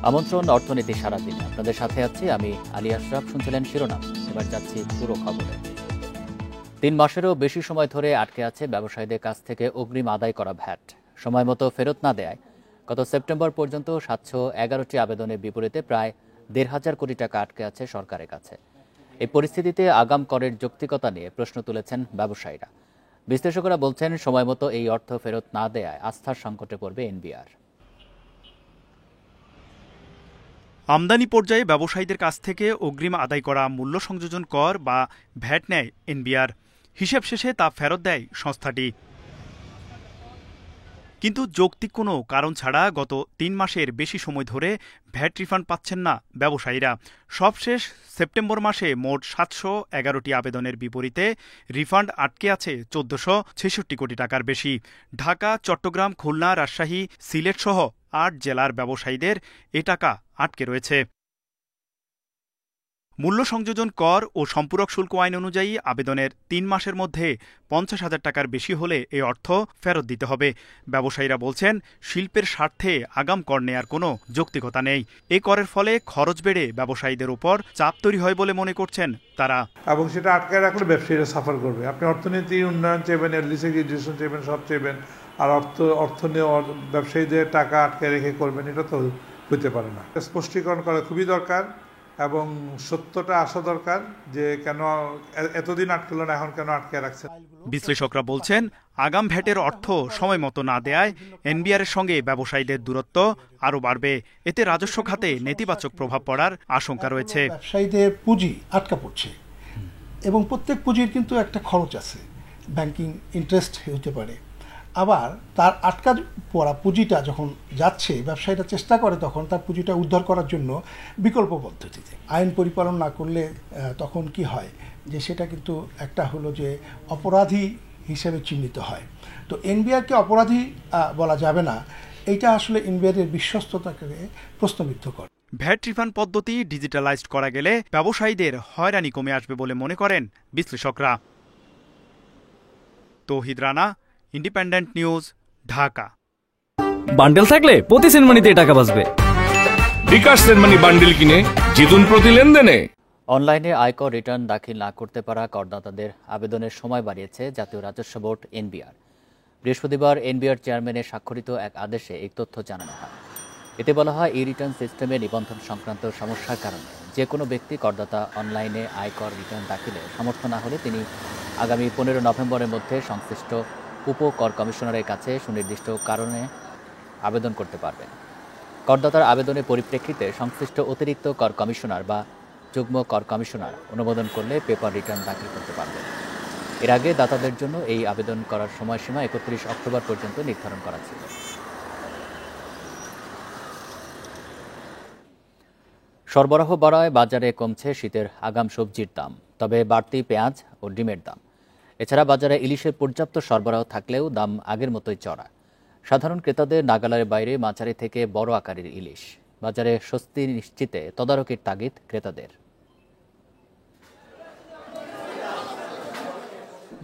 আমন্ত্রণ অর্থনীতি সারাদিন। আপনাদের সাথে আছি আমি আলী আশরাফ। শুনছিলেন শিরোনাম, এবার যাচ্ছি পুরো খবরে। 3 মাসেরও বেশি সময় ধরে আটকে আছে ব্যবসায়ীদের কাছ থেকে অগ্রিম আদায় করা ভ্যাট। সময় মতো ফেরত না দেয় গত সেপ্টেম্বর পর্যন্ত 711টি আবেদনের বিপরীতে প্রায় 1,500 কোটি টাকা আটকে আছে সরকারের কাছে। এই পরিস্থিতিতে আগাম করের যৌক্তিকতা নিয়ে প্রশ্ন তুলেছেন ব্যবসায়ীরা। বিশ্লেষকরা বলছেন, সময় মতো এই অর্থ ফেরত না দেয়ায় আস্থার সংকটে পড়বে এনবিআর। আমদানি পর্যায়ে ব্যবসায়ীদের কাছ থেকে অগ্রিম আদায় করা মূল্য সংযোজন কর বা ভ্যাট নেয় এনবিআর। হিসেব শেষে তা ফেরত দেয় সংস্থাটি। কিন্তু যৌক্তিক কোনো কারণ ছাড়া গত 3 মাসের বেশি সময় ধরে ভ্যাট রিফান্ড পাচ্ছেন না ব্যবসায়ীরা। সবশেষ সেপ্টেম্বর মাসে মোট 711টি আবেদনের বিপরীতে রিফান্ড আটকে আছে 1466 কোটি টাকার বেশি। ঢাকা, চট্টগ্রাম, খুলনা, রাজশাহী, সিলেট সহ 8 জেলার ব্যবসায়ীদের এ টাকা আটকে রয়েছে। মূল্য সংযোজন কর ও সম্পূরক শুল্ক আইন অনুযায়ী আবেদনের 3 মাসের মধ্যে 50,000 টাকার বেশি হলে এই অর্থ ফেরত দিতে হবে। ব্যবসায়ীরা বলছেন, শিল্পের স্বার্থে আগাম কর নেয়ার কোনো যৌক্তিকতা নেই। এই করের ফলে খরচ বেড়ে ব্যবসায়ীদের উপর চাপ তৈরি হয় বলে মনে করছেন তারা। এবং সেটা আটকে রাখলে ব্যবসায়ীরা সাফার করবে। আপনি অর্থনীতি উন্নয়ন চাইবেন, এলডিসি গ্রাজুয়েশন চাইবেন, সব চাইবেন, আর অর্থ নিয়ে ব্যবসায়ীদের টাকা আটকে রেখে করবেন, এটা তো হতে পারে না। স্পষ্টীকরণ করা খুবই দরকার এবং সত্যটা আসা দরকার যে কেন এতদিন আটকেল না, এখন কেন আটকে রাখছে। বিশ্লেষকরা বলছেন, আগাম ভ্যাটের অর্থ সময় মতো না দেয়ায় এনবিআরের সঙ্গে ব্যবসায়ীদের দূরত্ব আরও বাড়বে। এতে রাজস্ব খাতে নেতিবাচক প্রভাব পড়ার আশঙ্কা রয়েছে। ব্যবসায়ীদের পুঁজি আটকা পড়ছে এবং প্রত্যেক পুঁজির কিন্তু একটা খরচ আছে, ব্যাংকিং ইন্টারেস্ট হতে পারে। আবার তার আটকা পড়া পুঁজিটা যখন যাচ্ছে, ব্যবসায়ীরা চেষ্টা করে তখন তার পুঁজিটা উদ্ধার করার জন্য বিকল্প পদ্ধতিতে আইন পরিপালন না করলে তখন কি হয় যে সেটা কিন্তু একটা হলো যে অপরাধী হিসেবে চিহ্নিত হয়। তো এনবিআরকে অপরাধী বলা যাবে না, এইটা আসলে এনবিআরের বিশ্বস্ততাকে প্রশ্নবিদ্ধ করে। ভ্যাট রিফান্ড পদ্ধতি ডিজিটালাইজড করা গেলে ব্যবসায়ীদের হয়রানি কমে আসবে বলে মনে করেন বিশ্লেষকরা। Tauhid Rana, independent news, Dhaka. Bundle থাকলে প্রতি সেনমানিতে টাকা বাঁচবে। বিকাশ সেনমানি বান্ডেল কিনে জিতুন প্রতি লেনদেনে। অনলাইনে আয়কর রিটার্ন দাখিল না করতে পারা করদাতাদের আবেদনের সময় বাড়িয়েছে জাতীয় রাজস্ব বোর্ড এনবিআর। বৃহস্পতিবার এনবিআর চেয়ারম্যানের স্বাক্ষরিত এক আদেশে এই তথ্য জানানো হয়। এতে বলা হয়, ই রিটার্ন সিস্টেমে নিবন্ধন সংক্রান্ত সমস্যার কারণে যে কোনো ব্যক্তি করদাতা অনলাইনে আয়কর রিটার্ন দাখিলে সমর্থ না হলে তিনি আগামী 15 নভেম্বরের মধ্যে সংশ্লিষ্ট উপ কর কমিশনারের কাছে সুনির্দিষ্ট কারণে আবেদন করতে পারবেন। করদাতার আবেদনের পরিপ্রেক্ষিতে সংশ্লিষ্ট অতিরিক্ত কর কমিশনার বা যুগ্ম কর কমিশনার অনুমোদন করলে পেপার রিটার্ন দাখিল করতে পারবেন। এর আগে দাতাদের জন্য এই আবেদন করার সময়সীমা 31 অক্টোবর পর্যন্ত নির্ধারণ করা ছিল। সরবরাহ বাড়ায় বাজারে কমছে শীতের আগাম সবজির দাম, তবে বাড়তি পেঁয়াজ ও ডিমের দাম। এছাড়া বাজারে ইলিশের পর্যাপ্ত সরবরাহ থাকলেও দাম আগের মতোই চড়া। সাধারণ ক্রেতাদের নাগালের বাইরে মাঝারি থেকে বড় আকারের ইলিশ। বাজারে স্বস্তি নিশ্চিতে তদারকির তাগিদ ক্রেতাদের।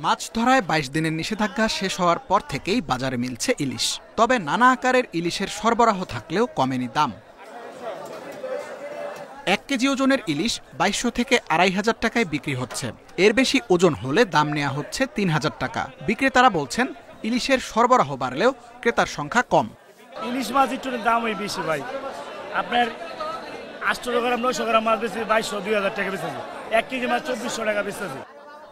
মাছ ধরায় 22 দিনের নিষেধাজ্ঞা শেষ হওয়ার পর থেকেই বাজারে মিলছে ইলিশ। তবে নানা আকারের ইলিশের সরবরাহ থাকলেও কমেনি দাম। 1 কেজি ওজনের ইলিশ 2200 থেকে 2500 টাকায় বিক্রি হচ্ছে। এর বেশি ওজন হলে দাম নেওয়া হচ্ছে 3000 টাকা। বিক্রেতারা বলছেন, ইলিশের সরবরাহ বাড়লেও ক্রেতার সংখ্যা কম। ইলিশ মাছ একটু দামই বেশি ভাই। আপনার 800 গ্রাম 900 গ্রাম মাছ বেশি 2200-2000 টাকা বেশি। 1 কেজি মাছ 2400 টাকা বেশি।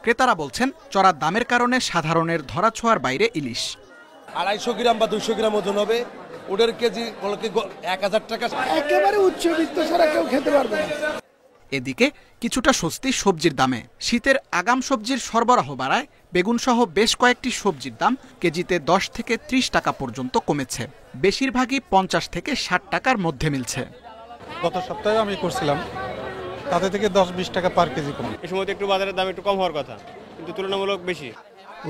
ক্রেতারা বলছেন, চড়া দামের কারণে সাধারণের ধরাছোঁয়ার বাইরে ইলিশ। 250 গ্রাম বা 200 গ্রাম ওজন হবে, ওটার কেজি 1000 টাকা। একেবারে উচ্চবিত্ত ছাড়া কেউ খেতে পারবে না। এদিকে কিছুটা স্বস্তি সবজির দামে। শীতের আগাম সবজির সরবরাহ বাড়ায় বেগুন সহ বেশ কয়েকটি সবজির দাম কেজিতে 10 থেকে 30 টাকা পর্যন্ত কমেছে। বেশিরভাগই 50 থেকে 60 টাকার মধ্যে মিলছে। গত সপ্তাহে আমি করছিলাম, তাতে থেকে 10-20 টাকা পার কেজি কম। এই সময় একটু বাজারের দাম একটু কম হওয়ার কথা, কিন্তু তুলনামূলক বেশি।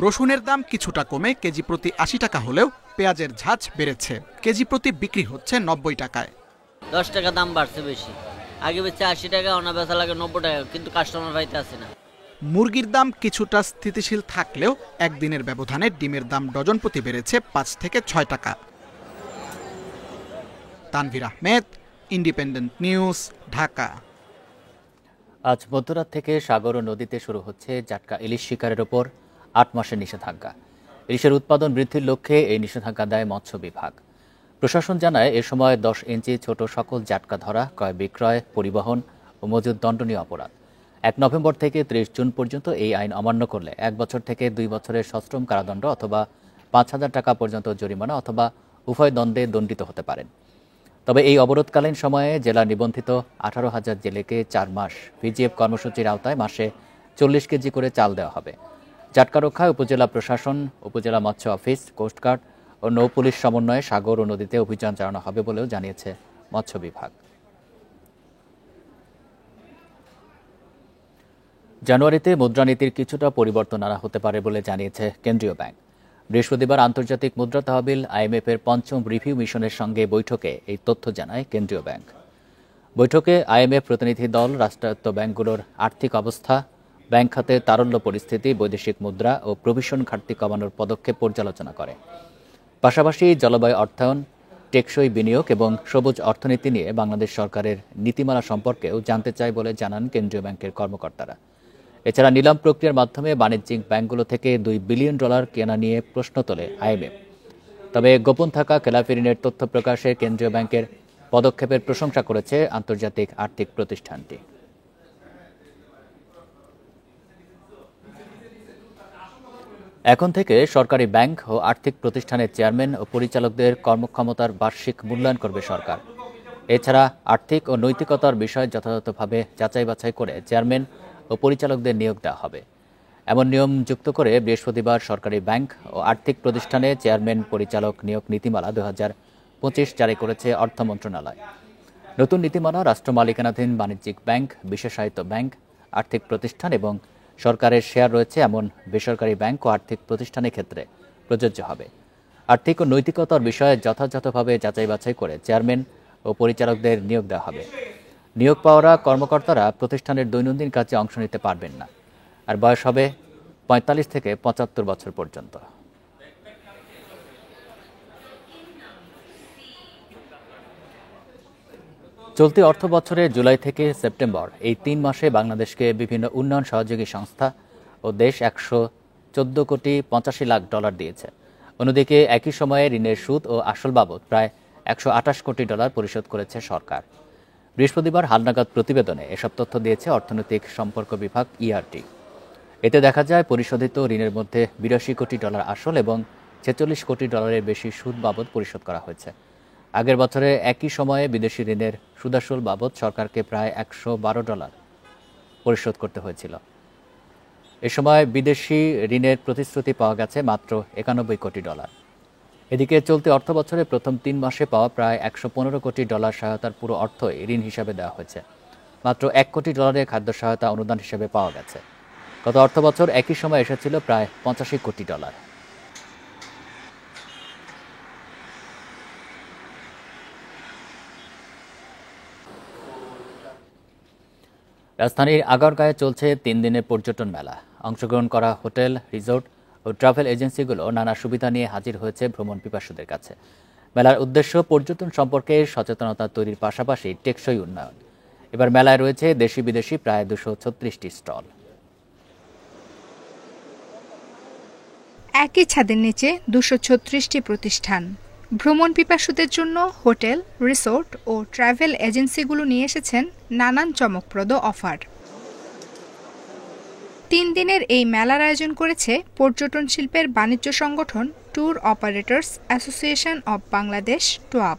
রসুনের দাম কিছুটা কমে কেজি প্রতি 80 টাকা হলেও পেঁয়াজের ঝাঁজ বেড়েছে। কেজি প্রতি বিক্রি হচ্ছে 90 টাকায়। 10 টাকা দাম বাড়ছে বেশি। আগে বেচে 80 টাকা, অনা বেচা লাগে 90 টাকা, কিন্তু কাস্টমার পাইতে আসে না। মুরগির দাম কিছুটা স্থিতিশীল থাকলেও একদিনের ব্যবধানে ডিমের দাম ডজন প্রতি বেড়েছে 5 থেকে 6 টাকা। Tanvir Ahmed, independent news, Dhaka. আজ মধ্যরাত থেকে সাগর ও নদীতে শুরু হচ্ছে জাটকা ইলিশ শিকারের ওপর ৮ মাসের নিষেধাজ্ঞা। ইলিশের উৎপাদন বৃদ্ধির লক্ষ্যে এই নিষেধাজ্ঞা দেয় মৎস্য বিভাগ। প্রশাসন জানায় এ সময় 10 ইঞ্চি ছোট সকল জাটকা ধরা, ক্রয় বিক্রয়, পরিবহন ও মজুত দণ্ডনীয় অপরাধ। 1 নভেম্বর থেকে 30 জুন পর্যন্ত এই আইন অমান্য করলে 1 বছর থেকে 2 বছরের সশ্রম কারাদণ্ড অথবা 5,000 টাকা পর্যন্ত জরিমানা অথবা উভয় দণ্ডে দণ্ডিত হতে পারেন। তবে এই অবরোধকালীন সময়ে জেলা নিবন্ধিত 18,000 জেলেকে 4 মাস ভিজিএফ কর্মসূচির আওতায় মাসে 40 কেজি করে চাল দেওয়া হবে। জাটকা রক্ষায় উপজেলা প্রশাসন, উপজেলা মৎস্য অফিস, কোস্টগার্ড ও নৌ পুলিশ সমন্বয়ে সাগর ও নদীতে অভিযান চালানো হবে বলেও জানিয়েছে মৎস্য বিভাগ। জানুয়ারিতে মুদ্রানীতির কিছুটা পরিবর্তন আনা হতে পারে বলে জানিয়েছে কেন্দ্রীয় ব্যাংক। বৃহস্পতিবার আন্তর্জাতিক মুদ্রা তহবিল IMF-এর 5ম রিভিউ মিশনের সঙ্গে বৈঠকে এই তথ্য জানায় কেন্দ্রীয় ব্যাংক। বৈঠকে IMF প্রতিনিধি দল রাষ্ট্রায়ত্ত ব্যাংকগুলোর আর্থিক অবস্থা, ব্যাংক খাতে তারল্য পরিস্থিতি, বৈদেশিক মুদ্রা ও প্রভিশন ঘাটতি কমানোর পদক্ষেপ পর্যালোচনা করে। পাশাপাশি জলবায়ু অর্থায়ন, টেকসই বিনিয়োগ এবং সবুজ অর্থনীতি নিয়ে বাংলাদেশ সরকারের নীতিমালা সম্পর্কেও জানতে চায় বলে জানান কেন্দ্রীয় ব্যাংকের কর্মকর্তারা। এছাড়া নিলাম প্রক্রিয়ার মাধ্যমে বাণিজ্যিক ব্যাংকগুলো থেকে $2 বিলিয়ন কেনা নিয়ে প্রশ্ন তোলে IMF। তবে গোপন থাকা খেলাপি ঋণের তথ্য প্রকাশে কেন্দ্রীয় ব্যাংকের পদক্ষেপের প্রশংসা করেছে আন্তর্জাতিক আর্থিক প্রতিষ্ঠানটি। এখন থেকে সরকারি ব্যাংক ও আর্থিক প্রতিষ্ঠানের চেয়ারম্যান ও পরিচালকদের কর্মক্ষমতার বার্ষিক মূল্যায়ন করবে সরকার। এছাড়া আর্থিক ও নৈতিকতার বিষয় যথাযথভাবে যাচাই বাছাই করে চেয়ারম্যান ও পরিচালকদের নিয়োগ দেওয়া হবে। এমন নিয়ম যুক্ত করে বৃহস্পতিবার সরকারি ব্যাংক ও আর্থিক প্রতিষ্ঠানে চেয়ারম্যান পরিচালক নিয়োগ নীতিমালা 2025 জারি করেছে অর্থ মন্ত্রণালয়। নতুন নীতিমালা রাষ্ট্র মালিকানাধীন বাণিজ্যিক ব্যাংক, বিশেষায়িত ব্যাংক, আর্থিক প্রতিষ্ঠান এবং সরকারের শেয়ার রয়েছে এমন বেসরকারি ব্যাংক ও আর্থিক প্রতিষ্ঠানের ক্ষেত্রে প্রযোজ্য হবে। আর্থিক ও নৈতিকতার বিষয়ে যথাযথভাবে যাচাই বাছাই করে চেয়ারম্যান ও পরিচালকদের নিয়োগ দেওয়া হবে। নিয়োগ পাওয়া কর্মকর্তারা প্রতিষ্ঠানের দৈনন্দিন কাজে অংশ নিতে পারবেন না, আর বয়স হবে 45 থেকে 75 বছর পর্যন্ত। চলতি অর্থ বছরের জুলাই থেকে সেপ্টেম্বর এই 3 মাসে বাংলাদেশকে বিভিন্ন উন্নয়ন সহযোগী সংস্থা ও দেশ $114 কোটি 85 লাখ দিয়েছে। অন্যদিকে একই সময়ে ঋণের সুদ ও আসল বাবদ প্রায় $128 কোটি পরিশোধ করেছে সরকার। বৃহস্পতিবার হালনাগাদ প্রতিবেদনে এসব তথ্য দিয়েছে অর্থনৈতিক সম্পর্ক বিভাগ ERT। এতে দেখা যায় পরিশোধিত ঋণের মধ্যে $82 কোটি আসল এবং $46 কোটি বেশি সুদ বাবদ পরিশোধ করা হয়েছে। আগের বছরে একই সময়ে বিদেশি ঋণের সুদাসল বাবদ সরকারকে প্রায় $112 পরিশোধ করতে হয়েছিল। এ সময় বিদেশি ঋণের প্রতিশ্রুতি পাওয়া গেছে মাত্র $91 কোটি। এদিকে চলতি অর্থ বছরে প্রথম 3 মাসে পাওয়া প্রায় $115 কোটি সহায়তার পুরো অর্থই ঋণ হিসাবে দেওয়া হয়েছে। মাত্র $1 কোটি খাদ্য সহায়তা অনুদান হিসেবে পাওয়া গেছে। গত অর্থ বছর একই সময় এসেছিল প্রায় $85 কোটি। রাজধানীর আগারগাঁয়ে চলছে 3 দিনের পর্যটন মেলা। অংশগ্রহণ করা হোটেল, রিসোর্ট ও ট্রাভেল এজেন্সিগুলো নানা সুবিধা নিয়ে হাজির হয়েছে ভ্রমণ পিপাসুদের কাছে। মেলার উদ্দেশ্য পর্যটন সম্পর্কে সচেতনতা তৈরির পাশাপাশি টেকসই উন্নয়ন। এবার মেলায় রয়েছে দেশি বিদেশি প্রায় 236টি স্টল। একই ছাদের নিচে 236টি প্রতিষ্ঠান ভ্রমণ পিপাসুদের জন্য হোটেল, রিসোর্ট ও ট্রাভেল এজেন্সিগুলো নিয়ে এসেছেন নানান চমকপ্রদ অফার। 3 দিনের এই মেলার আয়োজন করেছে পর্যটন শিল্পের বাণিজ্য সংগঠন tour operators association of Bangladesh TOAB.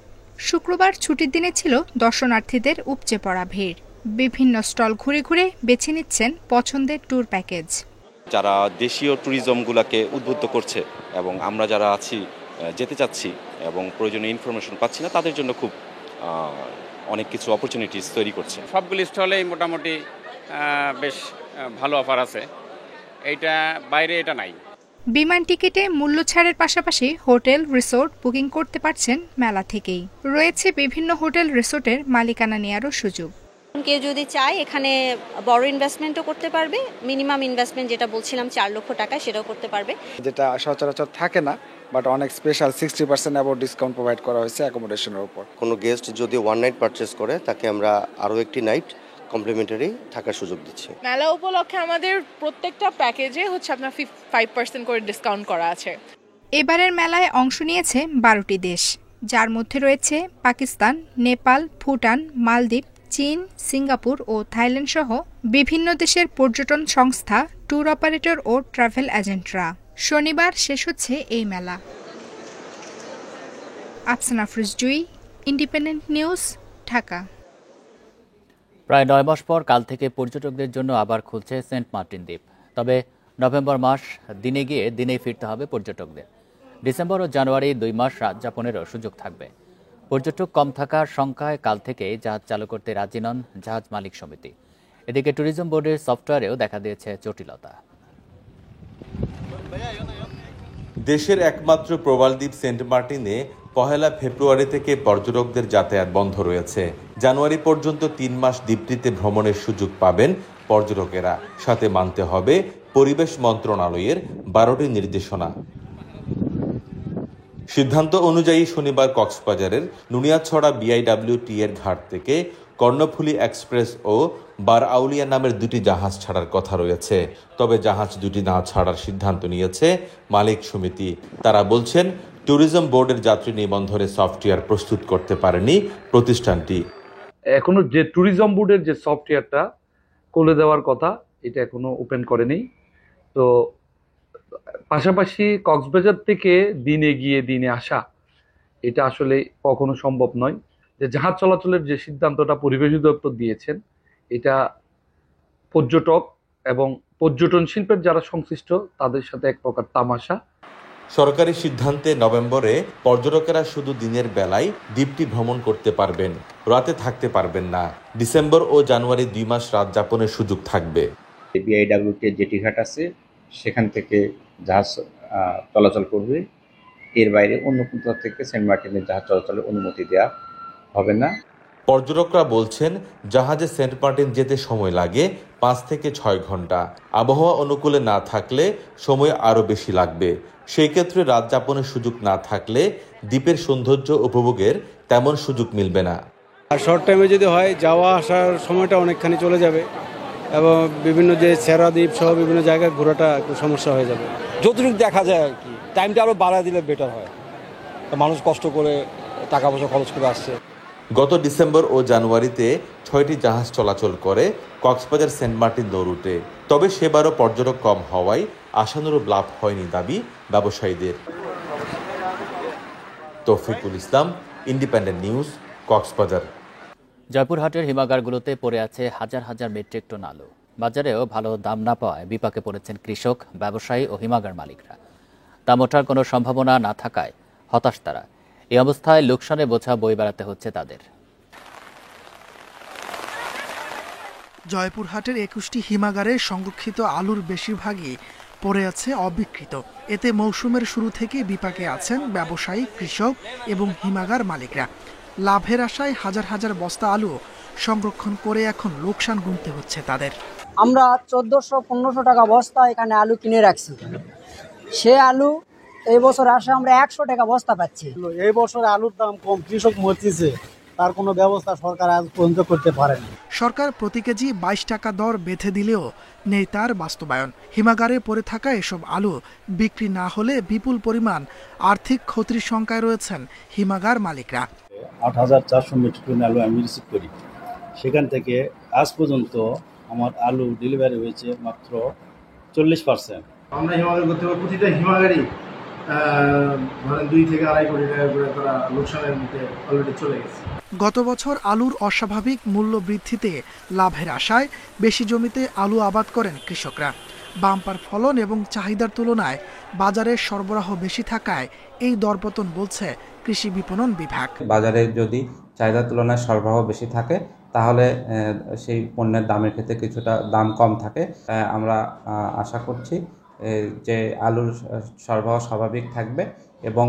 শুক্রবার ছুটির দিনে ছিল দর্শনার্থীদের উপচে পড়া ভিড়। বিভিন্ন স্টল ঘুরে ঘুরে বেছে নিচ্ছেন পছন্দের ট্যুর প্যাকেজ। যারা দেশীয় ট্যুরিজমগুলোকে উদ্বুদ্ধ করছে এবং আমরা যারা আছি যেতে চাচ্ছি এবং প্রয়োজনীয় ইনফরমেশন পাচ্ছি না, তাদের জন্য খুব অনেক কিছু অপরচুনিটিস তৈরি করছে। সবগুলি স্টলেই মোটামুটি বেশ ভালো অফার আছে, এইটা বাইরে এটা নাই। বিমান টিকিটে মূল্য ছাড়ের পাশাপাশি হোটেল, রিসোর্ট বুকিং করতে পারছেন মেলা থেকেই। রয়েছে বিভিন্ন হোটেল, রিসোর্টের মালিকানা নেওয়ারও সুযোগ। কেউ যদি চায় এখানে বড় ইনভেস্টমেন্টও করতে পারবে, মিনিমাম ইনভেস্টমেন্ট যেটা বলছিলাম 4 লক্ষ টাকা সেটাও করতে পারবে, যেটা সচরাচর থাকে না, বাট অনেক স্পেশাল 60% অ্যাবাউট ডিসকাউন্ট প্রোভাইড করা হয়েছে অ্যাকোমোডেশনের উপর। কোনো গেস্ট যদি 1 নাইট পারচেস করে তাকে আমরা আরও একটি নাইট কমপ্লিমেন্টারি থাকার সুযোগ দিচ্ছি। মেলা উপলক্ষে আমাদের প্রত্যেকটা প্যাকেজে হচ্ছে আপনার 5% করে ডিসকাউন্ট করা আছে। এবারের মেলায় অংশ নিয়েছে 12টি দেশ, যার মধ্যে রয়েছে পাকিস্তান, নেপাল, ভুটান, মালদ্বীপ, চীন, সিঙ্গাপুর ও থাইল্যান্ড সহ বিভিন্ন দেশের পর্যটন সংস্থা, ট্যুর অপারেটর ও ট্রাভেল এজেন্টরা। শনিবার শেষ হচ্ছে এই মেলা। আফসানা ফ্রিজজুই, ইন্ডিপেন্ডেন্ট নিউজ, ঢাকা। প্রায় 9 মাস পর কাল থেকে পর্যটকদের জন্য আবার খুলছে সেন্ট মার্টিন দ্বীপ। তবে নভেম্বর মাস দিনে গিয়ে দিনেই ফিরতে হবে পর্যটকদের। ডিসেম্বর ও জানুয়ারি 2 মাস রাত যাপনেরও সুযোগ থাকবে। পর্যটক কম থাকার শঙ্কায় কাল থেকে জাহাজ চালু করতে রাজি নন জাহাজ মালিক সমিতি। এদিকে ট্যুরিজম বোর্ডের সফটওয়্যারেও দেখা দিয়েছে জটিলতা। দেশের একমাত্র প্রবাল দ্বীপ সেন্ট মার্টিনে 1 ফেব্রুয়ারি থেকে পর্যটকদের যাতায়াত বন্ধ রয়েছে। জানুয়ারি পর্যন্ত 3 মাস দ্বীপটিতে ভ্রমণের সুযোগ পাবেন পর্যটকেরা। সাথে মানতে হবে পরিবেশ মন্ত্রণালয়ের 12টি নির্দেশনা। সিদ্ধান্ত অনুযায়ী শনিবার কক্সবাজারের নুনিয়াছড়া BIWT এর ঘাট থেকে কর্ণফুলী এক্সপ্রেস ও বার আউলিয়া নামের 2টি জাহাজ ছাড়ার কথা রয়েছে। তবে জাহাজ 2টি না ছাড়ার সিদ্ধান্ত নিয়েছে মালিক সমিতি। তারা বলছেন ট্যুরিজম বোর্ডের যাত্রী নিবন্ধনের সফটওয়্যার প্রস্তুত করতে পারেনি প্রতিষ্ঠানটি। এখনো যে ট্যুরিজম বোর্ডের যে সফটওয়্যারটা খুলে দেওয়ার কথা, এটা এখনো ওপেন করেনি। তো পাশাপাশি কক্সবাজার থেকে দিনে গিয়ে দিনে আসা, এটা আসলে কখনো সম্ভব নয়। যে জাহাজ চলাচলের যে সিদ্ধান্তটা পরিবেশ অধিদপ্তর দিয়েছেন, এটা পর্যটক এবং পর্যটন শিল্পের যারা সংশ্লিষ্ট তাদের সাথে এক প্রকার তামাশা। সরকারি সিদ্ধান্তে নভেম্বরে পর্যটকেরা শুধু দিনের বেলায় দ্বীপটি ভ্রমণ করতে পারবেন, রাতে থাকতে পারবেন না। ডিসেম্বর ও জানুয়ারি 2 মাস রাত যাপনের সুযোগ থাকবে। BIWT জেটি ঘাট আছে, সেখান থেকে জাহাজ চলাচল করবে। এর বাইরে অন্য কোথাও থেকে সেন্ট মার্টিনের জাহাজ চলাচলের অনুমতি দেওয়া হবে না। পর্যটকরা বলছেন জাহাজে সেন্ট মার্টিন যেতে সময় লাগে 5 থেকে 6 ঘন্টা। আবহাওয়া অনুকূলে না থাকলে সময় আরও বেশি লাগবে। সেই ক্ষেত্রে রাত যাপনের সুযোগ না থাকলে দ্বীপের সৌন্দর্য উপভোগের তেমন সুযোগ মিলবে না। আর শর্ট টাইমে যদি হয়, যাওয়া আসার সময়টা অনেকখানি চলে যাবে এবং বিভিন্ন যে সেরা দ্বীপ সহ বিভিন্ন জায়গায় ঘোরাটা একটু সমস্যা হয়ে যাবে। যতটুকু দেখা যায় আর কি, টাইমটা আরও বাড়ায় দিলে বেটার হয়। মানুষ কষ্ট করে টাকা পয়সা খরচ করে আসছে। গত ডিসেম্বর ও জানুয়ারিতে 6টি জাহাজ চলাচল করে কক্সবাজার সেন্ট মার্টিন নৌ রুটে। তবে সেবারও পর্যটক কম হওয়ায় আশানুরূপ লাভ হয়নি দাবি ব্যবসায়ীদের। তৌফিকুল ইসলাম, ইন্ডিপেন্ডেন্ট নিউজ, কক্সবাজার। জয়পুরহাটের হিমাগারগুলোতে পড়ে আছে হাজার হাজার মেট্রিক টন আলু। বাজারেও ভালো দাম না পাওয়ায় বিপাকে পড়েছেন কৃষক, ব্যবসায়ী ও হিমাগার মালিকরা। দাম ওঠার কোনো সম্ভাবনা না থাকায় হতাশ তারা। এই অবস্থায় লোকসানে বোঝা বয়ে বেড়াতে হচ্ছে তাদের। জয়পুরহাটের 21টি হিমাগারে সংরক্ষিত আলুর বেশিরভাগই পড়ে আছে অবিকৃত। এতে মৌসুমের শুরু থেকে বিপাকে আছেন ব্যবসায়ী, কৃষক এবং হিমাগার মালিকরা। লাভের আশায় হাজার হাজার বস্তা আলু সংরক্ষণ করে এখন লোকসান গুনতে হচ্ছে তাদের। আমরা 1400-1500 টাকা বস্তা এখানে আলু কিনে রাখছি। সে আলু এই বছর আসে আমরা 100 টাকা বস্তা পাচ্ছি। এই বছর আলুর দাম কম, কৃষক মরতেছে, তার কোনো ব্যবস্থা সরকার আজ পর্যন্ত করতে পারেনি। সরকার প্রতি কেজি 22 টাকা দর বেঁধে দিলেও নেই তার বাস্তবায়ন। হিমাগারে পড়ে থাকা এসব আলু বিক্রি না হলে বিপুল পরিমাণ আর্থিক ক্ষতির শঙ্কায় রয়েছেন হিমাগার মালিকরা। 8400 মেট্রিক টন আলু আমি রিসিভ করি। সেখান থেকে আজ পর্যন্ত আমার আলু ডেলিভারি হয়েছে মাত্র 40%। আমরা হিমাগার করতে পারি, প্রতিটা হিমাগারই ধরেন 2 থেকে 2.5 কোটি টাকা করে তারা লোকসানের মধ্যে অলরেডি চলে গেছে। গত বছর আলুর অস্বাভাবিক মূল্য বৃদ্ধিতে লাভের আশায় বেশি জমিতে আলু আবাদ করেন কৃষকরা। বাম্পার ফলন এবং চাহিদার তুলনায় বাজারে সরবরাহ বেশি থাকায় এই দরপতন বলছে কৃষি বিপণন বিভাগ। বাজারে যদি চাহিদার তুলনায় সরবরাহ বেশি থাকে তাহলে সেই পণ্যের দামের ক্ষেত্রে কিছুটা দাম কম থাকে। আমরা আশা করছি যে আলুর সরবরাহ স্বাভাবিক থাকবে এবং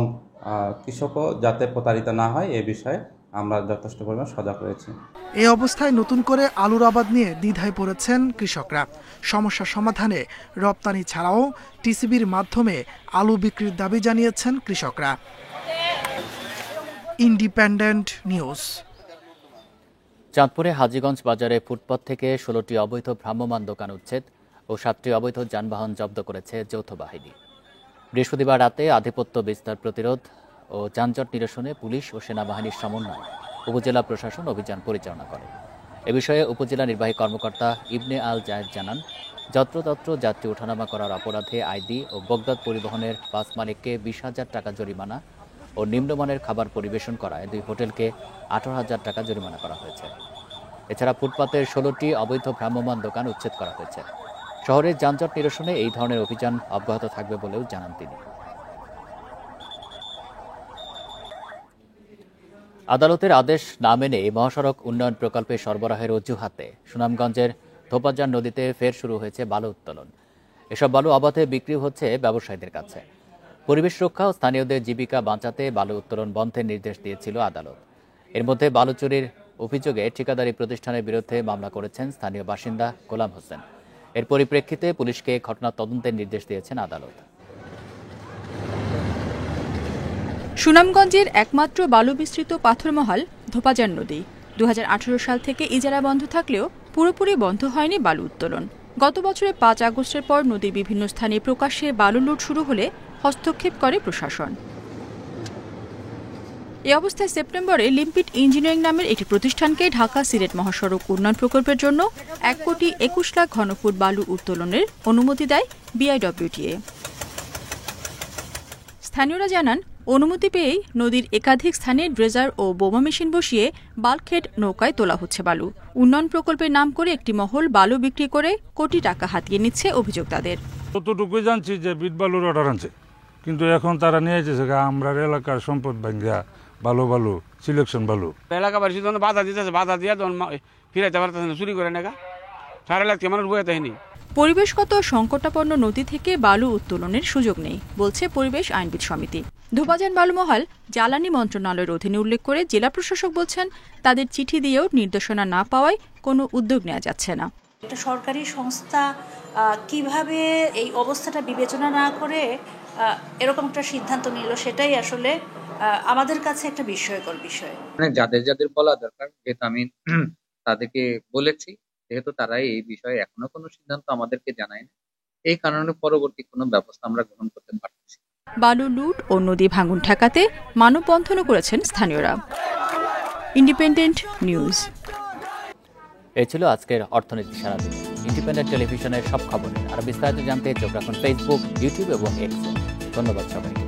কৃষকও যাতে প্রতারিত না হয় এ বিষয়ে আমরা যথেষ্ট পরিমাণ সজাগ রয়েছি। এই অবস্থায় নতুন করে আলুর আবাদ নিয়ে দ্বিধায় পড়েছেন কৃষকরা। সমস্যা সমাধানে রপ্তানি ছাড়াও টিসিবির মাধ্যমে আলু বিক্রির দাবি জানিয়েছেন কৃষকরা। Independent news. চাঁদপুরে হাজীগঞ্জ বাজারে ফুটপাত থেকে 16টি অবৈধ ভ্রাম্যমাণ দোকান উচ্ছেদ ও 7টি অবৈধ যানবাহন জব্দ করেছে যৌথ বাহিনী। বৃহস্পতিবার রাতে আধিপত্য বিস্তার প্রতিরোধ ও যানজট নিরসনে পুলিশ ও সেনাবাহিনীর সমন্বয়ে উপজেলা প্রশাসন অভিযান পরিচালনা করে। এ বিষয়ে উপজেলা নির্বাহী কর্মকর্তা ইবনে আল জায়েদ জানান, যত্রতত্র যাত্রী ওঠানামা করার অপরাধে আইডি ও বগদাদ পরিবহনের বাস মালিককে 20,000 টাকা জরিমানা ও নিম্নমানের খাবার পরিবেশন করায় 2 হোটেলকে 18,000 টাকা জরিমানা করা হয়েছে। এছাড়া ফুটপাতের 16টি অবৈধ ভ্রাম্যমাণ দোকান উচ্ছেদ করা হয়েছে। শহরের যানজট নিরসনে এই ধরনের অভিযান অব্যাহত থাকবে বলেও জানান তিনি। আদালতের আদেশ না মেনে মহাসড়ক উন্নয়ন প্রকল্পে সরবরাহের অজুহাতে সুনামগঞ্জের ধোপাজান নদীতে ফের শুরু হয়েছে বালু উত্তোলন। এসব বালু অবাধে বিক্রি হচ্ছে ব্যবসায়ীদের কাছে। পরিবেশ রক্ষা ও স্থানীয়দের জীবিকা বাঁচাতে বালু উত্তোলন বন্ধের নির্দেশ দিয়েছিল আদালত। এর মধ্যে বালু চুরির অভিযোগে ঠিকাদারি প্রতিষ্ঠানের বিরুদ্ধে মামলা করেছেন স্থানীয় বাসিন্দা গোলাম হোসেন। এর পরিপ্রেক্ষিতে পুলিশকে ঘটনা তদন্তের নির্দেশ দিয়েছেন আদালত। সুনামগঞ্জের একমাত্র বালু বিস্তৃত পাথরমহল ধোপাজান নদী 2018 সাল থেকে ইজারা বন্ধ থাকলেও পুরোপুরি বন্ধ হয়নি বালু উত্তোলন। গত বছরের 5 আগস্টের পর নদীর বিভিন্ন স্থানে প্রকাশ্যে বালু লুট শুরু হলে হস্তক্ষেপ করে প্রশাসন। এ অবস্থায় সেপ্টেম্বরে লিম্পিট ইঞ্জিনিয়ারিং নামের একটি প্রতিষ্ঠানকে ঢাকা সিলেট মহাসড়ক উন্নয়ন প্রকল্পের জন্য 1,21 লাখ ঘনফুট বালু উত্তোলনের অনুমতি দেয় বিআইডব্লিউটিএ। স্থানীয়রা জানান, অনুমতি পেয়েই নদীর একাধিক স্থানে ড্রেজার ও বোমা মেশিন বসিয়ে বাল্কহেড নৌকায় তোলা হচ্ছে বালু। উন্নয়ন প্রকল্পের নাম করে একটি মহল বালু বিক্রি করে কোটি টাকা হাতিয়ে নিচ্ছে অভিযোগ তাদের। ততটুকু জানছি যে বিট বালুর অর্ডার আনছে, কিন্তু এখন তারা নিয়ে এসেছে আমরা এলাকার সম্পদ ভাঙ্গা বালু সিলেকশন বালু। এলাকাবাসী তখন বাধা দিতেছে, বাধা দিয়ে তখন ফিরাইতে পারতেছে না, চুরি করে নেগা সারা লাগছে মানুষ বইতে হয়নি। পরিবেশগত সংকটাপন্ন নদী থেকে বালু উত্তোলনের সুযোগ নেই বলছে পরিবেশ আইনবিদ সমিতি। ধোপাজান বালুমহল জ্বালানি মন্ত্রণালয়ের অধীনে উল্লেখ করে জেলা প্রশাসক বলছেন, তাদের চিঠি দিয়েও নির্দেশনা না পাওয়ায় কোনো উদ্যোগ নেওয়া যাচ্ছে না। একটা সরকারি সংস্থা কিভাবে এই অবস্থাটা বিবেচনা না করে এরকম একটা সিদ্ধান্ত নিল, সেটাই আসলে আমাদের কাছে একটা বিস্ময়কর বিষয়। যাদের বলা দরকার, যেহেতু আমি তাদেরকে বলেছি, যেহেতু তারা এই বিষয়ে এখনো কোনো সিদ্ধান্ত আমাদেরকে জানায় না, এই কারণে পরবর্তী কোনো ব্যবস্থা আমরা গ্রহণ করতে পারছি। বালু লুট ও নদী ভাঙন ঠেকাতে মানববন্ধনও করেছেন স্থানীয়রা। Independent news. এই ছিল আজকের অর্থনীতি সারাদিন। ইন্ডিপেন্ডেন্ট টেলিভিশনের সব খবর আর বিস্তারিত জানতে চোখ রাখুন ফেসবুক, ইউটিউব এবং এক্সে। ধন্যবাদ সবাইকে।